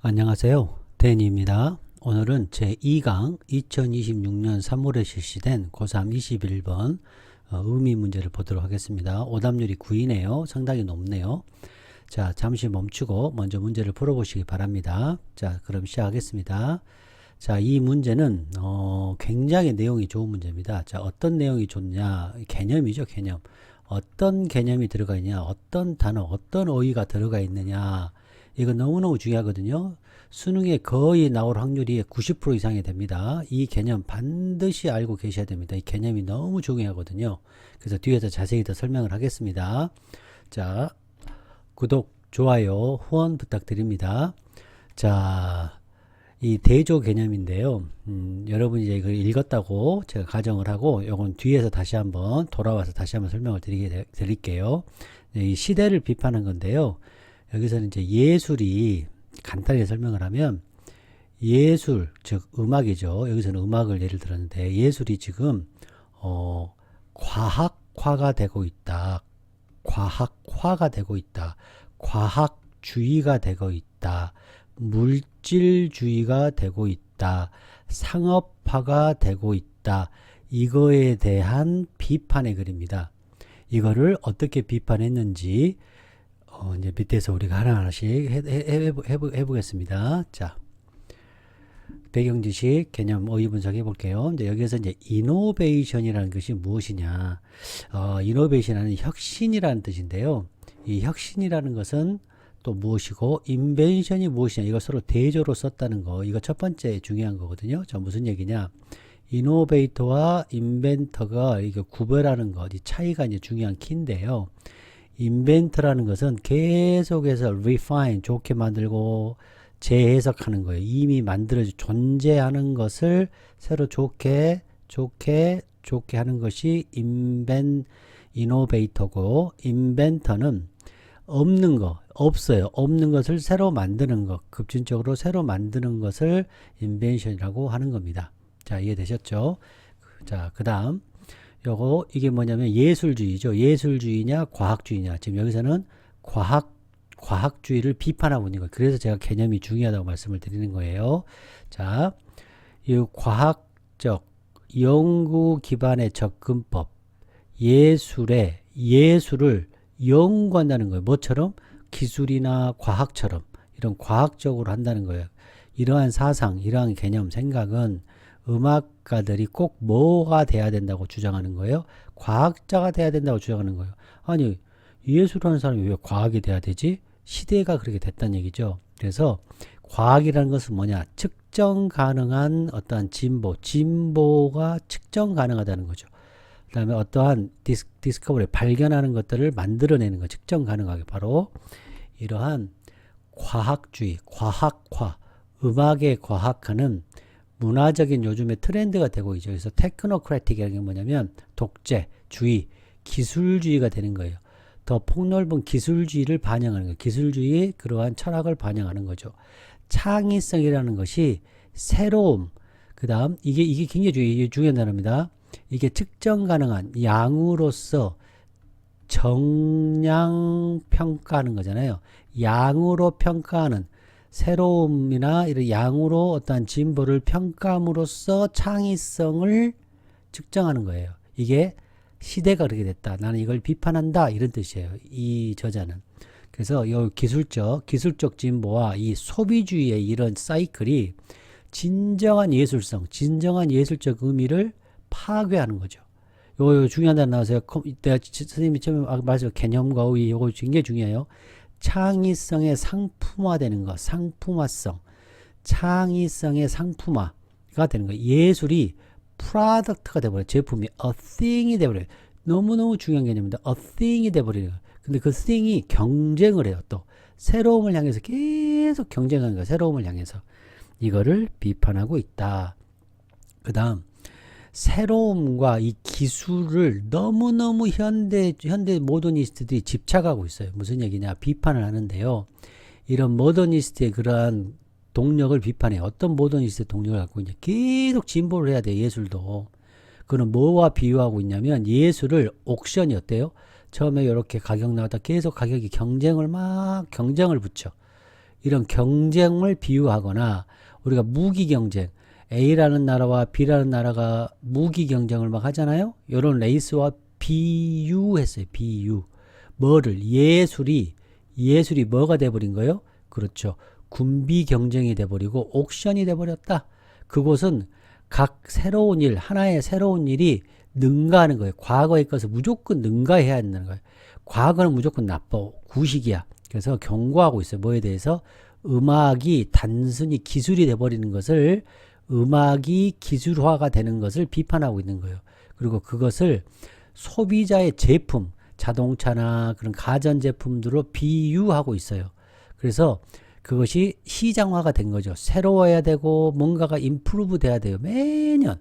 안녕하세요. 데니입니다. 오늘은 제2강 2026년 3월에 실시된 고3 21번 의미 문제를 보도록 하겠습니다. 오답률이 9이네요. 상당히 높네요. 자, 잠시 멈추고 먼저 문제를 풀어보시기 바랍니다. 자, 그럼 시작하겠습니다. 자, 이 문제는 굉장히 내용이 좋은 문제입니다. 자, 어떤 내용이 좋냐? 개념이죠, 개념. 어떤 개념이 들어가 있냐? 어떤 단어, 어떤 어휘가 들어가 있느냐? 이거 너무너무 중요하거든요. 수능에 거의 나올 확률이 90% 이상이 됩니다. 이 개념 반드시 알고 계셔야 됩니다. 이 개념이 너무 중요하거든요. 그래서 뒤에서 자세히 더 설명을 하겠습니다. 자, 구독, 좋아요, 후원 부탁드립니다. 자, 이 대조 개념인데요. 여러분이 이제 이걸 읽었다고 제가 가정을 하고, 요건 뒤에서 다시 한번 돌아와서 다시 한번 설명을 드릴게요. 이 시대를 비판한 건데요. 여기서는 이제 예술이 간단히 설명을 하면 예술, 즉 음악이죠. 여기서는 음악을 예를 들었는데 예술이 지금 과학화가 되고 있다. 과학화가 되고 있다. 과학주의가 되고 있다. 물질주의가 되고 있다. 상업화가 되고 있다. 이거에 대한 비판의 글입니다. 이거를 어떻게 비판했는지 이제 밑에서 우리가 하나하나씩 해보겠습니다. 자, 배경 지식, 개념, 어휘 분석해 볼게요. 이제 여기에서 이제 이노베이션이라는 것이 무엇이냐? 이노베이션은 혁신이라는 뜻인데요. 이 혁신이라는 것은 또 무엇이고, 인벤션이 무엇이냐? 이걸 서로 대조로 썼다는 거. 이거 첫 번째 중요한 거거든요. 자, 무슨 얘기냐? 이노베이터와 인벤터가 이게 구별하는 것, 이 차이가 이제 중요한 키인데요. 인벤트라는 것은 계속해서 refine, 좋게 만들고 재해석하는 거예요. 이미 만들어져 존재하는 것을 새로 좋게 하는 것이 이노베이터고, 인벤터는 없는 거, 없어요. 없는 것을 새로 만드는 것, 급진적으로 새로 만드는 것을 인벤션이라고 하는 겁니다. 자, 이해되셨죠? 자, 그 다음 요거 이게 뭐냐면 예술주의죠. 예술주의냐 과학주의냐. 지금 여기서는 과학주의를 비판하고 있는 거예요. 그래서 제가 개념이 중요하다고 말씀을 드리는 거예요. 자, 이 과학적 연구 기반의 접근법, 예술을 연구한다는 거예요. 뭐처럼? 기술이나 과학처럼 이런 과학적으로 한다는 거예요. 이러한 사상, 이러한 개념, 생각은 음악가들이 꼭 뭐가 돼야 된다고 주장하는 거예요? 과학자가 돼야 된다고 주장하는 거예요. 아니, 예술하는 사람이 왜 과학이 돼야 되지? 시대가 그렇게 됐다는 얘기죠. 그래서 과학이라는 것은 뭐냐? 측정 가능한 어떠한 진보가 측정 가능하다는 거죠. 그 다음에 어떠한 디스커버리, 발견하는 것들을 만들어내는 거, 측정 가능하게. 바로 이러한 과학주의, 과학화, 음악의 과학화는 문화적인 요즘의 트렌드가 되고 있죠. 그래서 테크노크래틱이라는 게 뭐냐면 독재주의, 기술주의가 되는 거예요. 더 폭넓은 기술주의를 반영하는 거예요. 기술주의, 그러한 철학을 반영하는 거죠. 창의성이라는 것이 새로움, 그 다음 이게 굉장히 중요한 단어입니다. 이게 측정 가능한 양으로서 정량 평가하는 거잖아요. 양으로 평가하는 새로움이나 이런 양으로 어떠한 진보를 평가함으로써 창의성을 측정하는 거예요. 이게 시대가 그렇게 됐다. 나는 이걸 비판한다. 이런 뜻이에요. 이 저자는. 그래서 이 기술적 진보와 이 소비주의의 이런 사이클이 진정한 예술성, 진정한 예술적 의미를 파괴하는 거죠. 요거 중요한 단어 나와서요. 내가 선생님이 처음에 말씀 개념과 의의 요거 굉장히 중요해요. 창의성의 상품화되는 것, 상품화성, 창의성의 상품화가 되는 거. 예술이 프로덕트가 돼버려요. 제품이 a thing이 돼버려요. 너무너무 중요한 개념입니다. a thing이 돼버려요. 근데 그 thing이 경쟁을 해요. 또 새로움을 향해서 계속 경쟁하는 거예요. 새로움을 향해서. 이거를 비판하고 있다. 그 다음 새로움과 이 기술을 너무너무 현대 모더니스트들이 집착하고 있어요. 무슨 얘기냐? 비판을 하는데요. 이런 모더니스트의 그러한 동력을 비판해. 어떤 모더니스트의 동력을 갖고 있냐? 계속 진보를 해야 돼. 예술도. 그는 뭐와 비유하고 있냐면 예술을 옥션이 어때요? 처음에 이렇게 가격 나왔다 계속 가격이 경쟁을 붙여. 이런 경쟁을 비유하거나 우리가 무기 경쟁, A라는 나라와 B라는 나라가 무기 경쟁을 막 하잖아요. 이런 레이스와 비유했어요. 비유. 뭐를? 예술이 뭐가 돼버린 거예요? 그렇죠. 군비 경쟁이 돼버리고 옥션이 돼버렸다. 그곳은 각 새로운 일, 하나의 새로운 일이 능가하는 거예요. 과거의 것을 무조건 능가해야 한다는 거예요. 과거는 무조건 나빠. 구식이야. 그래서 경고하고 있어요. 뭐에 대해서? 음악이 단순히 기술이 돼버리는 것을, 음악이 기술화가 되는 것을 비판하고 있는 거예요. 그리고 그것을 소비자의 제품, 자동차나 그런 가전제품들로 비유하고 있어요. 그래서 그것이 시장화가 된 거죠. 새로워야 되고 뭔가가 임프루브 돼야 돼요. 매년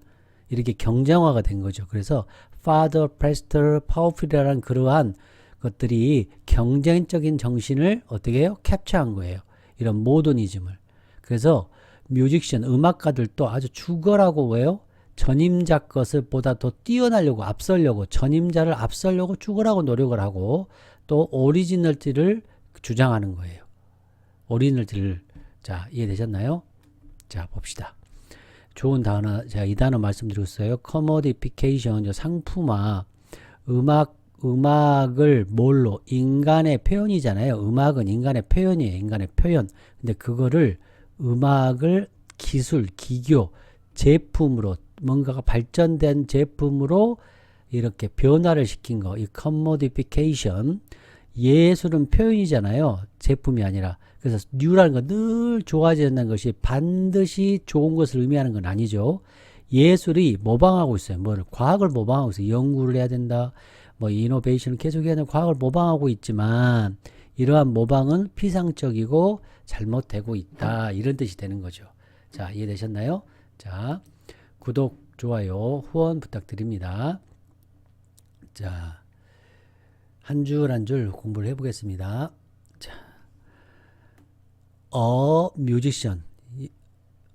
이렇게 경쟁화가 된 거죠. 그래서 faster, faster, powerful이라는 그러한 것들이 경쟁적인 정신을 어떻게 해요? 캡처한 거예요. 이런 모더니즘을. 그래서 뮤직션, 음악가들도 아주 죽어라고 왜요? 전임자 것을 보다 더 뛰어나려고, 앞서려고, 전임자를 앞서려고 죽어라고 노력을 하고 또 오리지널티를 주장하는 거예요. 오리지널티를. 자, 이해되셨나요? 자, 봅시다. 좋은 단어, 제가 이 단어 말씀드렸어요. commodification, 상품화. 음악을 뭘로? 인간의 표현이잖아요. 음악은 인간의 표현이에요. 인간의 표현. 근데 그거를 음악을 기술, 기교, 제품으로, 뭔가가 발전된 제품으로 이렇게 변화를 시킨 거. 이 commodification. 예술은 표현이잖아요. 제품이 아니라. 그래서 뉴라는 건 늘 좋아진다는 것이 반드시 좋은 것을 의미하는 건 아니죠. 예술이 모방하고 있어요. 뭐를? 과학을 모방하고 있어요. 연구를 해야 된다. 뭐 이노베이션을 계속 해야 되는 과학을 모방하고 있지만 이러한 모방은 피상적이고 잘못되고 있다. 이런 뜻이 되는 거죠. 자, 이해되셨나요? 자, 구독, 좋아요, 후원 부탁드립니다. 자, 한 줄 한 줄 공부를 해보겠습니다. 자, 뮤지션.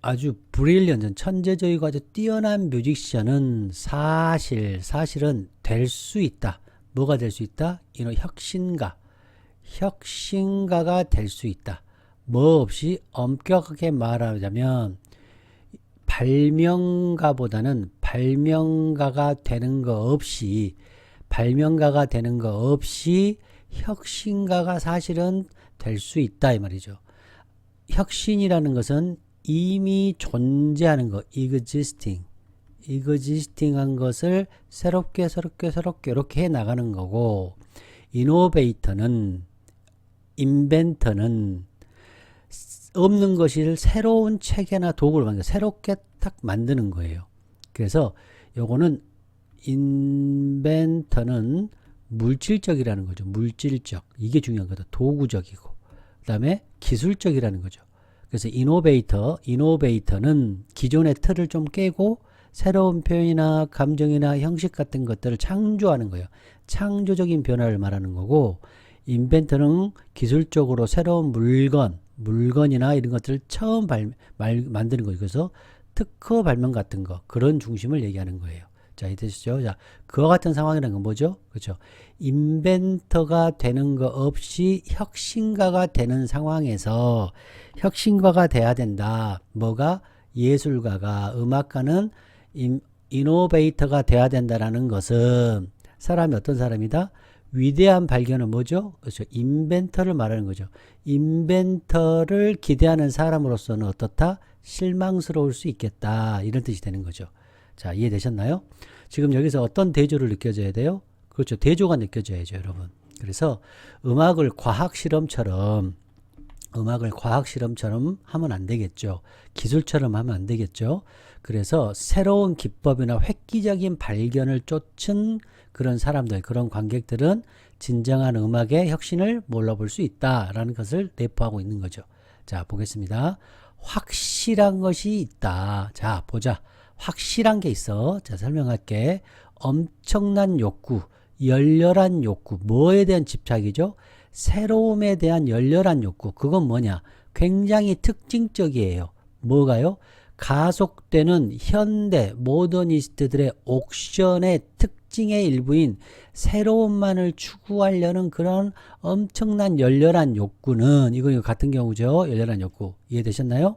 아주 브릴리언트, 천재적이고 아주 뛰어난 뮤지션은 사실은 될 수 있다. 뭐가 될 수 있다? 이런 혁신가가 될 수 있다. 뭐 없이 엄격하게 말하자면 발명가보다는 발명가가 되는 거 없이 혁신가가 사실은 될 수 있다 이 말이죠. 혁신이라는 것은 이미 존재하는 거, existing한 것을 새롭게 이렇게 해 나가는 거고, 인벤터는 없는 것을 새로운 체계나 도구를 만들어 새롭게 딱 만드는 거예요. 그래서 요거는 인벤터는 물질적이라는 거죠. 물질적. 이게 중요한 거다. 도구적이고. 그 다음에 기술적이라는 거죠. 그래서 이노베이터는 기존의 틀을 좀 깨고 새로운 표현이나 감정이나 형식 같은 것들을 창조하는 거예요. 창조적인 변화를 말하는 거고, 인벤터는 기술적으로 새로운 물건이나 이런 것들을 처음 만드는 거죠. 그래서 특허 발명 같은 거, 그런 중심을 얘기하는 거예요. 자, 이해되시죠? 자, 그와 같은 상황이라는 건 뭐죠? 그렇죠. 인벤터가 되는 거 없이 혁신가가 되는 상황에서 혁신가가 돼야 된다. 뭐가? 예술가가, 음악가는 이노베이터가 돼야 된다라는 것은 사람이 어떤 사람이다? 위대한 발견은 뭐죠? 그렇죠. 인벤터를 말하는 거죠. 인벤터를 기대하는 사람으로서는 어떻다? 실망스러울 수 있겠다. 이런 뜻이 되는 거죠. 자, 이해되셨나요? 지금 여기서 어떤 대조를 느껴져야 돼요? 그렇죠. 대조가 느껴져야죠, 여러분. 그래서 음악을 과학 실험처럼 하면 안 되겠죠. 기술처럼 하면 안 되겠죠. 그래서 새로운 기법이나 획기적인 발견을 쫓은 그런 사람들, 그런 관객들은 진정한 음악의 혁신을 몰라볼 수 있다라는 것을 내포하고 있는 거죠. 자, 보겠습니다. 확실한 것이 있다. 자, 보자. 확실한 게 있어. 자, 설명할게. 엄청난 욕구, 열렬한 욕구, 뭐에 대한 집착이죠? 새로움에 대한 열렬한 욕구. 그건 뭐냐? 굉장히 특징적이에요. 뭐가요? 가속되는 현대 모더니스트들의 옥션의 특징. 특징의 일부인 새로움만을 추구하려는 그런 엄청난 열렬한 욕구는 이거 같은 경우죠. 열렬한 욕구 이해되셨나요?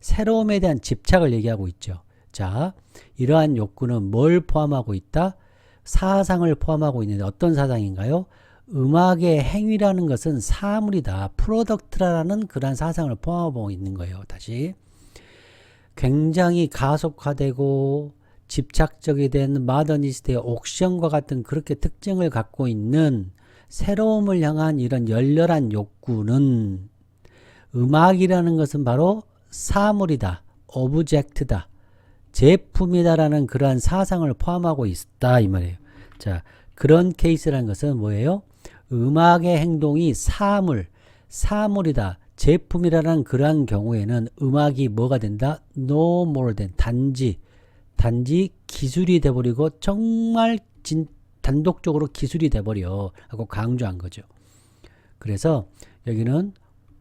새로움에 대한 집착을 얘기하고 있죠. 자, 이러한 욕구는 뭘 포함하고 있다? 사상을 포함하고 있는데 어떤 사상인가요? 음악의 행위라는 것은 사물이다. 프로덕트라는 그런 사상을 포함하고 있는 거예요. 다시. 굉장히 가속화되고 집착적이 된 마더니스트의 옥션과 같은 그렇게 특징을 갖고 있는 새로움을 향한 이런 열렬한 욕구는 음악이라는 것은 바로 사물이다. 오브젝트다. 제품이다라는 그러한 사상을 포함하고 있다 이 말이에요. 자, 그런 케이스라는 것은 뭐예요? 음악의 행동이 사물이다. 제품이라는 그러한 경우에는 음악이 뭐가 된다? No more than 단지 기술이 돼버리고 정말 단독적으로 기술이 돼버려 하고 강조한 거죠. 그래서 여기는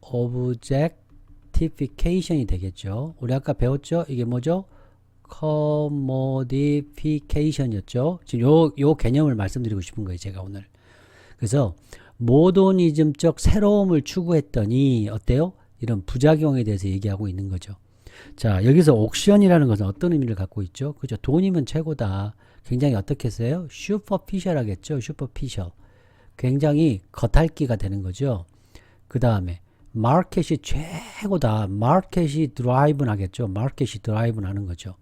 objectification이 되겠죠. 우리 아까 배웠죠? 이게 뭐죠? commodification이었죠. 지금 요 개념을 말씀드리고 싶은 거예요. 제가 오늘. 그래서 모더니즘적 새로움을 추구했더니 어때요? 이런 부작용에 대해서 얘기하고 있는 거죠. 자, 여기서 옥션이라는 것은 어떤 의미를 갖고 있죠? 그죠? 돈이면 최고다. 굉장히 어떻게 써요? 슈퍼피셜 하겠죠? 슈퍼피셜. 굉장히 겉핥기가 되는 거죠. 그 다음에 마켓이 최고다. 마켓이 드라이브 하겠죠. 마켓이 드라이브 하는 거죠.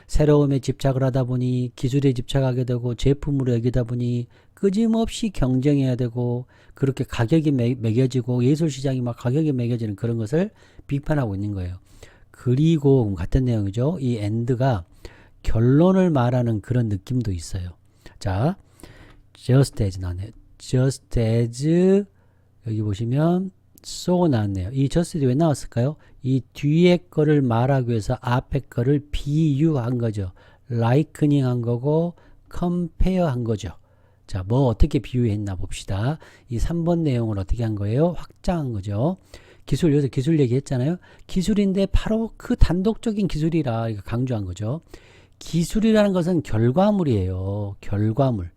새로움에 집착을 하다 보니 기술에 집착하게 되고 제품으로 여기다 보니 끊임없이 경쟁해야 되고 그렇게 가격이 매겨지고 예술시장이 막 가격이 매겨지는 그런 것을 비판하고 있는 거예요. 그리고 같은 내용이죠. 이 엔드가 결론을 말하는 그런 느낌도 있어요. 자, just as 나왔네요. just as 여기 보시면 so 나왔네요. 이 just as 왜 나왔을까요? 이 뒤에 거를 말하기 위해서 앞에 거를 비유한 거죠. likening 한 거고 compare 한 거죠. 자, 뭐 어떻게 비유했나 봅시다. 이 3번 내용을 어떻게 한 거예요? 확장한 거죠. 기술, 여기서 기술 얘기했잖아요. 기술인데 바로 그 단독적인 기술이라 강조한 거죠. 기술이라는 것은 결과물이에요. 결과물.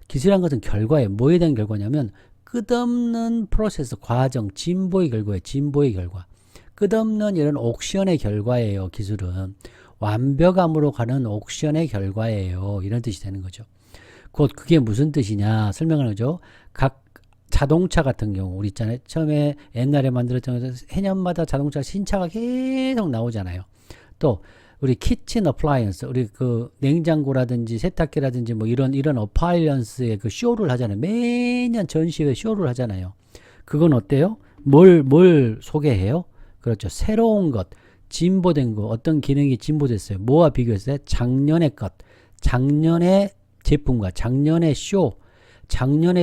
기술이라는 것은 결과예요. 뭐에 대한 결과냐면 끝없는 프로세스, 과정, 진보의 결과예요. 진보의 결과. 끝없는 이런 옥션의 결과예요. 기술은. 완벽함으로 가는 옥션의 결과예요. 이런 뜻이 되는 거죠. 곧 그게 무슨 뜻이냐 설명을 하죠. 각 자동차 같은 경우 우리 있잖아요. 처음에 옛날에 만들었던 해년마다 자동차 신차가 계속 나오잖아요. 또 우리 키친 어플라이언스 우리 그 냉장고라든지 세탁기라든지 뭐 이런 어플라이언스의 그 쇼를 하잖아요. 매년 전시회 쇼를 하잖아요. 그건 어때요? 뭘 소개해요? 그렇죠. 새로운 것, 진보된 거, 어떤 기능이 진보됐어요. 뭐와 비교했어요? 작년의 것, 작년의 제품과 작년의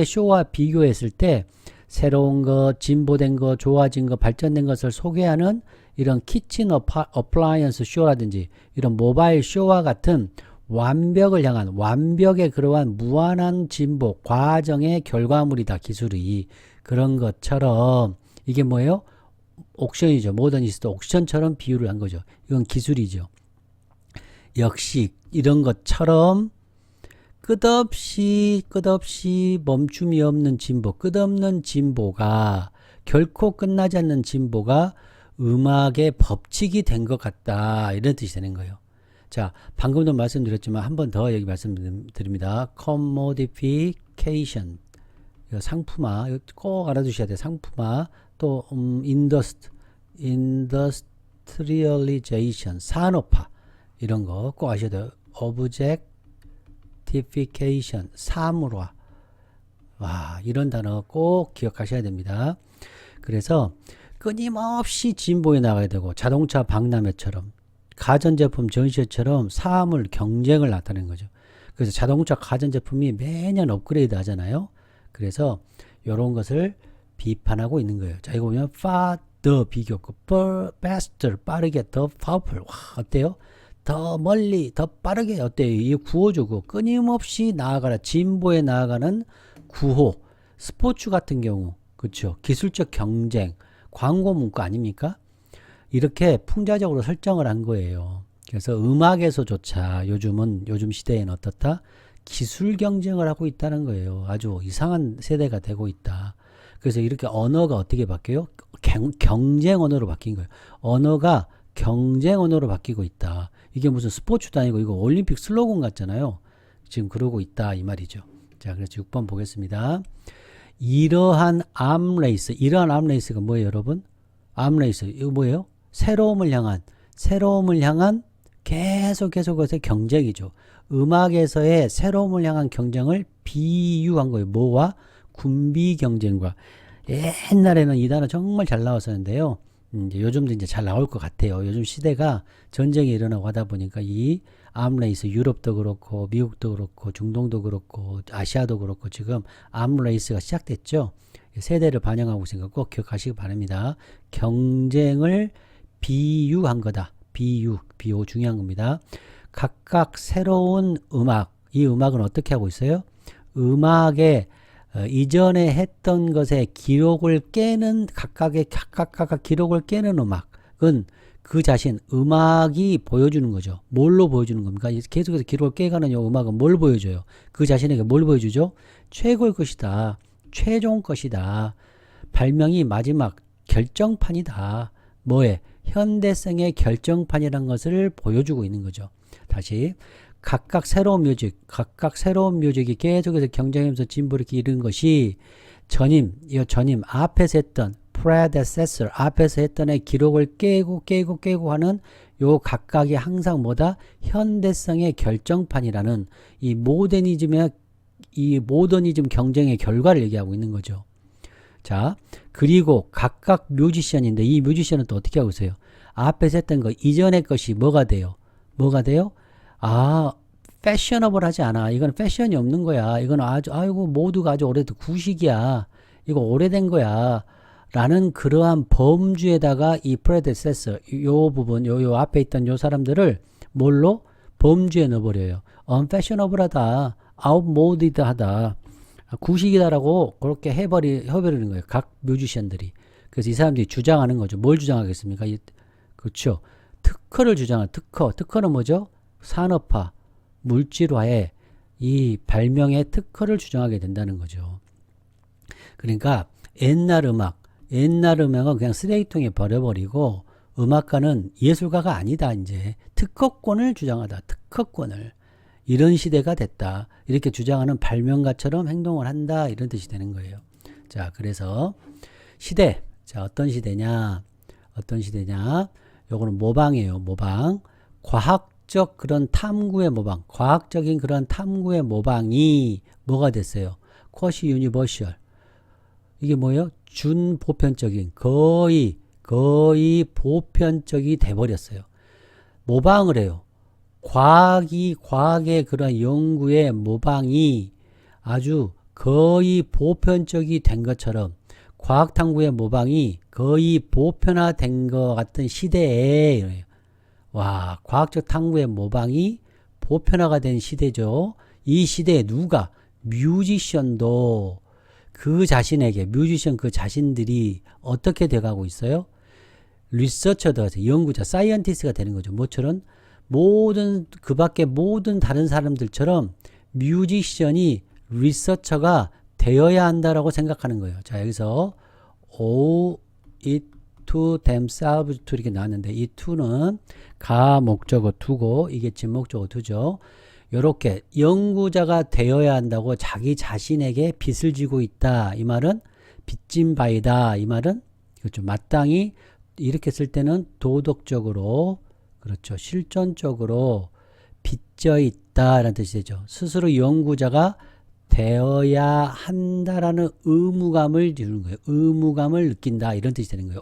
쇼와 비교했을 때 새로운 것, 진보된 것, 좋아진 것, 발전된 것을 소개하는 이런 키친 어플라이언스 쇼라든지 이런 모바일 쇼와 같은 완벽을 향한 완벽의 그러한 무한한 진보 과정의 결과물이다. 기술이. 그런 것처럼 이게 뭐예요? 옥션이죠. 모더니스트 옥션처럼 비유를 한 거죠. 이건 기술이죠. 역시 이런 것처럼 끝없이 멈춤이 없는 진보, 끝없는 진보가 결코 끝나지 않는 진보가 음악의 법칙이 된 것 같다. 이런 뜻이 되는 거예요. 자, 방금도 말씀드렸지만 한 번 더 여기 말씀드립니다. commodification. 상품화. 꼭 알아두셔야 돼요. 상품화. 또 industrialization. 산업화. 이런 거 꼭 아셔야 돼요. objectification. 사물화. 와, 이런 단어 꼭 기억하셔야 됩니다. 그래서 끊임없이 진보해 나가야 되고 자동차 박람회처럼 가전제품 전시회처럼 사물 경쟁을 나타내는 거죠. 그래서 자동차 가전제품이 매년 업그레이드 하잖아요. 그래서 이런 것을 비판하고 있는 거예요. 자, 이거 보면 far 비교고 faster 빠르게 더 powerful. 와, 어때요? 더 멀리 더 빠르게 어때요? 이 구호주고 끊임없이 나아가라. 진보에 나아가는 구호. 스포츠 같은 경우 그렇죠. 기술적 경쟁 광고 문구 아닙니까? 이렇게 풍자적으로 설정을 한 거예요. 그래서 음악에서조차 요즘 시대에는 어떻다? 기술 경쟁을 하고 있다는 거예요. 아주 이상한 세대가 되고 있다. 그래서 이렇게 언어가 어떻게 바뀌어요? 경쟁 언어로 바뀐 거예요. 언어가 경쟁 언어로 바뀌고 있다. 이게 무슨 스포츠도 아니고 이거 올림픽 슬로건 같잖아요. 지금 그러고 있다 이 말이죠. 자, 그래서 6번 보겠습니다. 이러한 암레이스가 뭐예요, 여러분? 암레이스 이거 뭐예요? 새로움을 향한 계속해서 경쟁이죠. 음악에서의 새로움을 향한 경쟁을 비유한 거예요. 뭐와? 군비 경쟁과. 옛날에는 이 단어 정말 잘 나왔었는데요. 이제 요즘도 이제 잘 나올 것 같아요. 요즘 시대가 전쟁이 일어나고 하다 보니까 이 암레이스, 유럽도 그렇고 미국도 그렇고 중동도 그렇고 아시아도 그렇고 지금 암레이스가 시작됐죠. 세대를 반영하고 있으니까 꼭 기억하시기 바랍니다. 경쟁을 비유한 거다. 비유 중요한 겁니다. 각각 새로운 음악, 이 음악은 어떻게 하고 있어요? 음악에 이전에 했던 것의 기록을 깨는 각각 기록을 깨는 음악은 그 자신 음악이 보여주는 거죠. 뭘로 보여주는 겁니까? 계속해서 기록을 깨가는 이 음악은 뭘 보여줘요? 그 자신에게 뭘 보여주죠? 최고의 것이다. 최종 것이다. 발명이 마지막 결정판이다. 뭐에? 현대성의 결정판이라는 것을 보여주고 있는 거죠. 다시 각각 새로운 뮤직이 계속해서 경쟁하면서 진보를 이렇게 이룬 것이 전임 앞에서 했던 predecessor, 앞에서 했던의 기록을 깨고 하는 요 각각이 항상 뭐다? 현대성의 결정판이라는 이 모더니즘 경쟁의 결과를 얘기하고 있는 거죠. 자, 그리고 각각 뮤지션인데 이 뮤지션은 또 어떻게 하고 있어요? 앞에서 했던 거 이전의 것이 뭐가 돼요? 패셔너블 하지 않아. 이건 패션이 없는 거야. 이건 모두가 아주 오래된 구식이야. 이거 오래된 거야. 라는 그러한 범주에다가 이 predecessor, 요 부분, 요 앞에 있던 요 사람들을 뭘로? 범주에 넣어버려요. unfashionable하다. outmoded하다. 구식이다라고 그렇게 해버리는 거예요. 각 뮤지션들이. 그래서 이 사람들이 주장하는 거죠. 뭘 주장하겠습니까? 그렇죠. 특허를 주장한 특허는 뭐죠? 산업화, 물질화에 이 발명의 특허를 주장하게 된다는 거죠. 그러니까 옛날 음악은 그냥 쓰레기통에 버려버리고 음악가는 예술가가 아니다. 이제 특허권을 주장하다. 특허권을. 이런 시대가 됐다. 이렇게 주장하는 발명가처럼 행동을 한다. 이런 뜻이 되는 거예요. 자, 그래서 시대. 자, 어떤 시대냐? 요거는 모방이에요. 모방. 과학적인 그런 탐구의 모방이 뭐가 됐어요? 쿼시 유니버셜. 이게 뭐예요? 준보편적인 거의 보편적이 돼버렸어요. 모방을 해요. 과학의 그런 연구의 모방이 아주 거의 보편적이 된 것처럼 과학 탐구의 모방이 거의 보편화된 것 같은 시대에 과학적 탐구의 모방이 보편화가 된 시대죠. 이 시대에 누가? 뮤지션도 그 자신들이 어떻게 돼가고 있어요? 리서처가 돼요. 연구자, 사이언티스트가 되는 거죠. 뭐처럼? 그 밖에 모든 다른 사람들처럼 뮤지션이 리서처가 되어야 한다라고 생각하는 거예요. 자, 여기서 owe it to themselves to 이렇게 나왔는데 이 to는 가 목적어 to고 이게 진목적어 to죠. 요렇게 연구자가 되어야 한다고 자기 자신에게 빚을 지고 있다. 이 말은 빚진 바이다. 이 말은 그렇죠. 마땅히 이렇게 쓸 때는 도덕적으로 그렇죠. 실존적으로 빚져 있다라는 뜻이 되죠. 스스로 연구자가 되어야 한다라는 의무감을 주는 거예요. 의무감을 느낀다. 이런 뜻이 되는 거예요.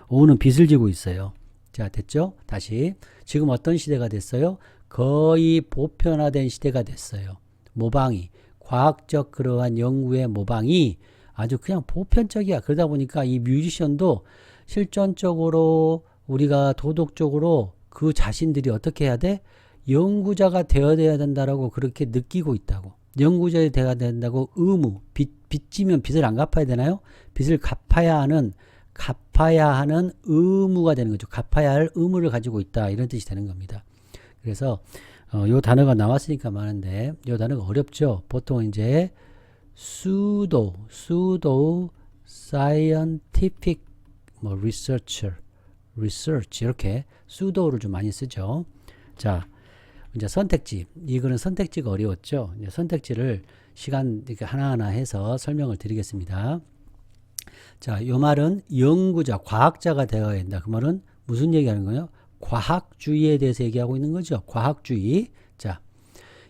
오우는 빚을 지고 있어요. 자, 됐죠? 다시. 지금 어떤 시대가 됐어요? 거의 보편화된 시대가 됐어요. 모방이. 과학적 그러한 연구의 모방이 아주 그냥 보편적이야. 그러다 보니까 이 뮤지션도 실존적으로 우리가 도덕적으로 그 자신들이 어떻게 해야 돼? 연구자가 되어야 된다라고 그렇게 느끼고 있다고. 연구자가 되어야 된다고 의무, 빚지면 빚을 안 갚아야 되나요? 빚을 갚아야 하는 의무가 되는 거죠. 갚아야 할 의무를 가지고 있다. 이런 뜻이 되는 겁니다. 그래서 요 단어가 나왔으니까 많은데 요 단어가 어렵죠. 보통 이제 pseudo scientific 뭐 research 이렇게 pseudo를 좀 많이 쓰죠. 자, 이제 선택지. 이거는 선택지가 어려웠죠. 이제 선택지를 시간 이렇게 하나하나 해서 설명을 드리겠습니다. 자, 요 말은 연구자, 과학자가 되어야 된다. 그 말은 무슨 얘기하는 거예요? 과학주의에 대해서 얘기하고 있는 거죠. 과학주의. 자,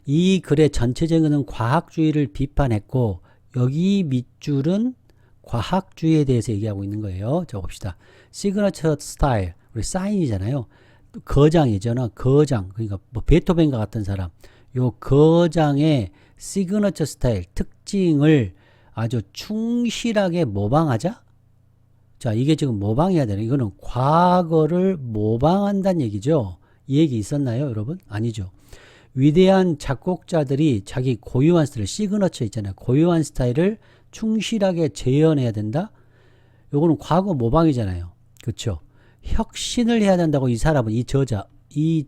이 글의 전체적인 과학주의를 비판했고 여기 밑줄은 과학주의에 대해서 얘기하고 있는 거예요. 자, 봅시다. 시그너처 스타일, 우리 사인이잖아요. 거장이죠. 거장. 그러니까 뭐 베토벤과 같은 사람. 요 거장의 시그너처 스타일, 특징을 아주 충실하게 모방하자. 자, 이게 지금 모방해야 되는, 이거는 과거를 모방한다는 얘기죠. 이 얘기 있었나요, 여러분? 아니죠. 위대한 작곡자들이 자기 고유한 스타일, 시그너처 있잖아요. 고유한 스타일을 충실하게 재현해야 된다. 요거는 과거 모방이잖아요. 그렇죠? 혁신을 해야 된다고 이 사람은, 이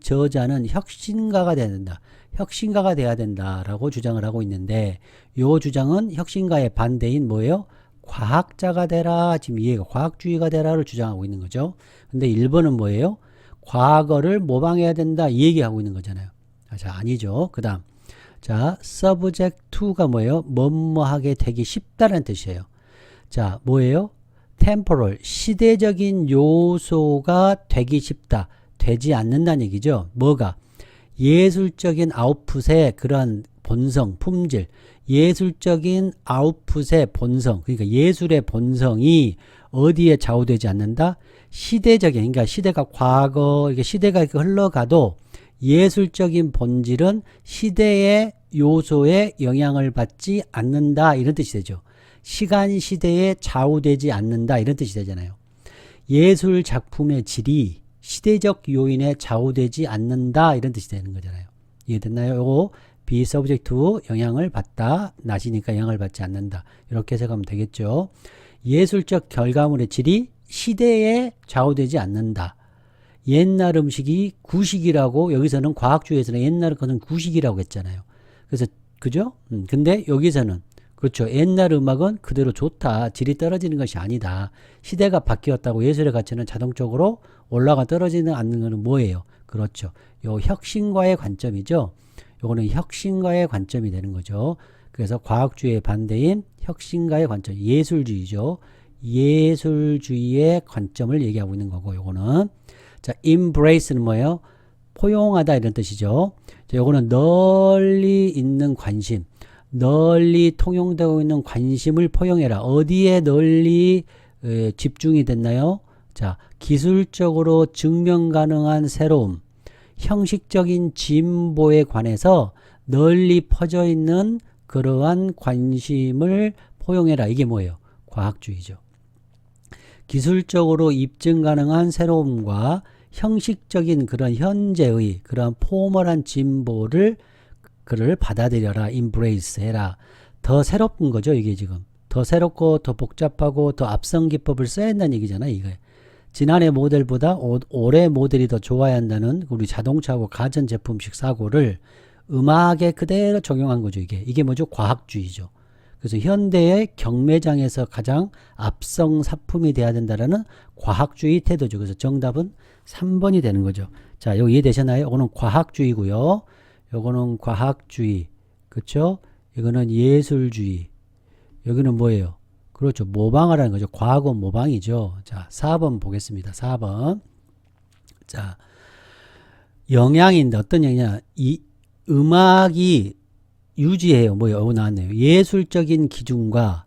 저자는 혁신가가 돼야 된다. 혁신가가 돼야 된다라고 주장을 하고 있는데, 요 주장은 혁신가의 반대인 뭐예요? 과학자가 되라. 지금 이해가 과학주의가 되라를 주장하고 있는 거죠. 근데 1번은 뭐예요? 과거를 모방해야 된다. 이 얘기하고 있는 거잖아요. 자, 아니죠. 그 다음. 자, subject to가 뭐예요? 뭐뭐하게 되기 쉽다라는 뜻이에요. 자, 뭐예요? temporal, 시대적인 요소가 되기 쉽다. 되지 않는다는 얘기죠. 뭐가? 예술적인 아웃풋의 그런 본성, 품질, 예술적인 아웃풋의 본성, 그러니까 예술의 본성이 어디에 좌우되지 않는다? 시대적인, 그러니까 시대가 과거, 이게 시대가 흘러가도 예술적인 본질은 시대의 요소에 영향을 받지 않는다. 이런 뜻이 되죠. 시간 시대에 좌우되지 않는다. 이런 뜻이 되잖아요. 예술 작품의 질이 시대적 요인에 좌우되지 않는다. 이런 뜻이 되는 거잖아요. 이해됐나요? 요거 be subject to 영향을 받다. 낮이니까 영향을 받지 않는다. 이렇게 해석하면 되겠죠. 예술적 결과물의 질이 시대에 좌우되지 않는다. 옛날 음식이 구식이라고, 여기서는 과학주의에서는 옛날 것은 구식이라고 했잖아요. 그래서 그죠? 근데 여기서는 그렇죠. 옛날 음악은 그대로 좋다. 질이 떨어지는 것이 아니다. 시대가 바뀌었다고 예술의 가치는 자동적으로 올라가 떨어지는 않는 것은 뭐예요? 그렇죠. 요 혁신과의 관점이죠. 요거는 혁신과의 관점이 되는 거죠. 그래서 과학주의의 반대인 혁신과의 관점, 예술주의죠. 예술주의의 관점을 얘기하고 있는 거고, 요거는 자, embrace는 뭐예요? 포용하다 이런 뜻이죠. 자, 요거는 널리 있는 관심, 널리 통용되고 있는 관심을 포용해라. 어디에 널리 집중이 됐나요? 자, 기술적으로 증명 가능한 새로움, 형식적인 진보에 관해서 널리 퍼져 있는 그러한 관심을 포용해라. 이게 뭐예요? 과학주의죠. 기술적으로 입증 가능한 새로움과 형식적인 그런 현재의 그런 포멀한 진보를 그를 받아들여라. embrace 해라. 더 새로운 거죠. 이게 지금. 더 새롭고 더 복잡하고 더 앞선 기법을 써야 한다는 얘기잖아. 이게. 지난해 모델보다 올해 모델이 더 좋아야 한다는 우리 자동차하고 가전제품식 사고를 음악에 그대로 적용한 거죠. 이게 뭐죠? 과학주의죠. 그래서 현대의 경매장에서 가장 앞선 사품이 돼야 된다라는 과학주의 태도죠. 그래서 정답은 3번이 되는 거죠. 자, 여기 이해되셨나요? 이거는 과학주의고요. 요거는 과학주의. 그렇죠? 이거는 예술주의. 여기는 뭐예요? 그렇죠. 모방하라는 거죠. 과거 모방이죠. 자, 4번 보겠습니다. 4번. 자, 영향인데 어떤 영향이냐? 이 음악이 유지해요. 뭐요? 여기 나왔네요. 예술적인 기준과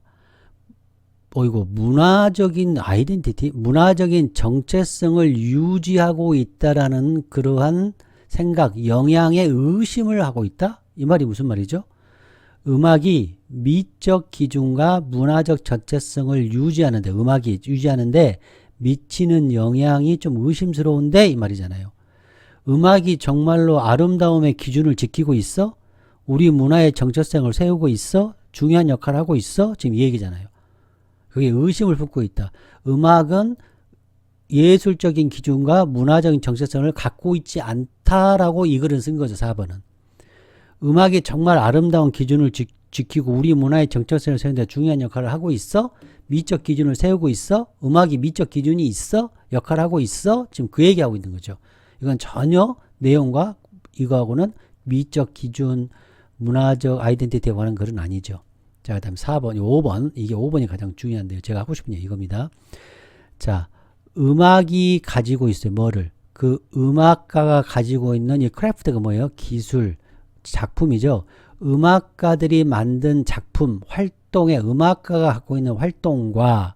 이거 문화적인 아이덴티티, 문화적인 정체성을 유지하고 있다라는 그러한 생각, 영향에 의심을 하고 있다? 이 말이 무슨 말이죠? 음악이 미적 기준과 문화적 정체성을 유지하는데, 음악이 유지하는데 미치는 영향이 좀 의심스러운데 이 말이잖아요. 음악이 정말로 아름다움의 기준을 지키고 있어? 우리 문화의 정체성을 세우고 있어? 중요한 역할을 하고 있어? 지금 이 얘기잖아요. 그게 의심을 품고 있다. 음악은 예술적인 기준과 문화적인 정체성을 갖고 있지 않다라고 이 글은 쓴 거죠. 4번은. 음악이 정말 아름다운 기준을 지키고 우리 문화의 정체성을 세우는 데 중요한 역할을 하고 있어? 미적 기준을 세우고 있어? 음악이 미적 기준이 있어? 역할을 하고 있어? 지금 그 얘기하고 있는 거죠. 이건 전혀 내용과 이거하고는 미적 기준, 문화적 아이덴티티에 관한 글은 아니죠. 자, 그 다음 4번, 5번. 이게 5번이 가장 중요한데요. 제가 하고 싶은 얘기 이겁니다. 자, 음악이 가지고 있어요. 뭐를? 그 음악가가 가지고 있는 이 크래프트가 뭐예요? 기술, 작품이죠. 음악가들이 만든 작품, 활동에 음악가가 갖고 있는 활동과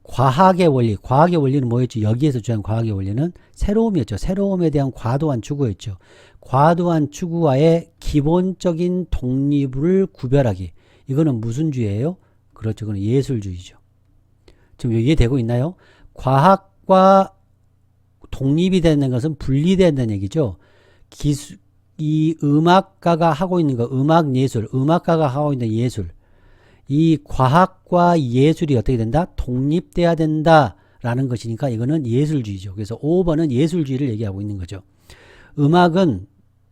과학의 원리, 과학의 원리는 뭐였죠? 여기에서 주한 과학의 원리는 새로움이었죠. 새로움에 대한 과도한 추구였죠. 과도한 추구와의 기본적인 독립을 구별하기. 이거는 무슨 주의예요? 그렇죠. 그건 예술주의죠. 지금 이해되고 있나요? 과학과 독립이 되는 것은 분리된다는 얘기죠. 이 음악가가 하고 있는 거, 음악 예술, 음악가가 하고 있는 예술, 이 과학과 예술이 어떻게 된다? 독립돼야 된다라는 것이니까 이거는 예술주의죠. 그래서 5번은 예술주의를 얘기하고 있는 거죠. 음악은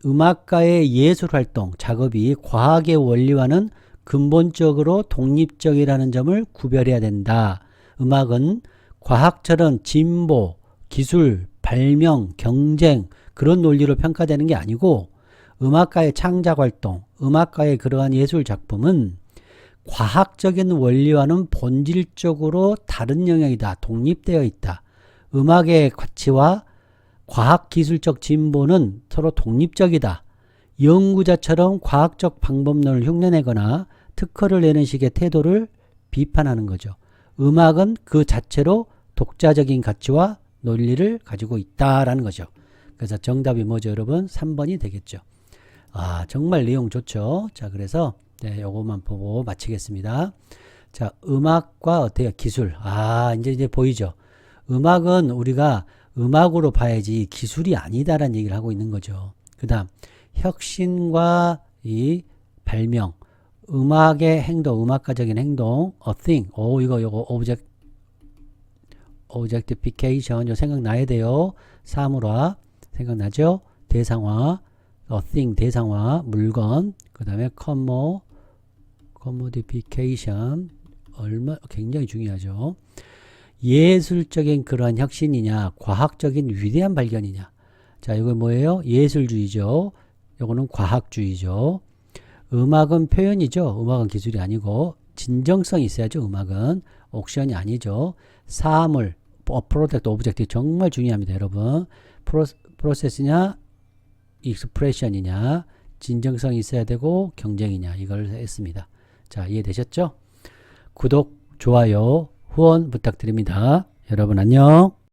음악가의 예술활동, 작업이 과학의 원리와는 근본적으로 독립적이라는 점을 구별해야 된다. 음악은 과학처럼 진보, 기술, 발명, 경쟁 그런 논리로 평가되는 게 아니고 음악가의 창작활동, 음악가의 그러한 예술작품은 과학적인 원리와는 본질적으로 다른 영역이다. 독립되어 있다. 음악의 가치와 과학기술적 진보는 서로 독립적이다. 연구자처럼 과학적 방법론을 흉내내거나 특허를 내는 식의 태도를 비판하는 거죠. 음악은 그 자체로 독자적인 가치와 논리를 가지고 있다라는 거죠. 그래서 정답이 뭐죠, 여러분? 3번이 되겠죠. 아, 정말 내용 좋죠. 자, 그래서 네, 요것만 보고 마치겠습니다. 자, 음악과 어때요? 기술. 아, 이제 보이죠? 음악은 우리가 음악으로 봐야지 기술이 아니다라는 얘기를 하고 있는 거죠. 그 다음, 혁신과 이 발명, 음악의 행동, 음악가적인 행동, a thing. 요거 objectification. 요 생각나야 돼요. 사물화. 생각나죠? 대상화. a thing, 대상화, 물건. 그 다음에 commodification. 굉장히 중요하죠. 예술적인 그러한 혁신이냐, 과학적인 위대한 발견이냐. 자, 이거 뭐예요? 예술주의죠. 요거는 과학주의죠. 음악은 표현이죠. 음악은 기술이 아니고 진정성이 있어야죠. 음악은 옥션이 아니죠. 사물, 프로덕트, 오브젝트 정말 중요합니다. 여러분. 프로세스냐, 익스프레션이냐, 진정성이 있어야 되고 경쟁이냐 이걸 했습니다. 자, 이해되셨죠? 구독, 좋아요, 후원 부탁드립니다. 여러분 안녕.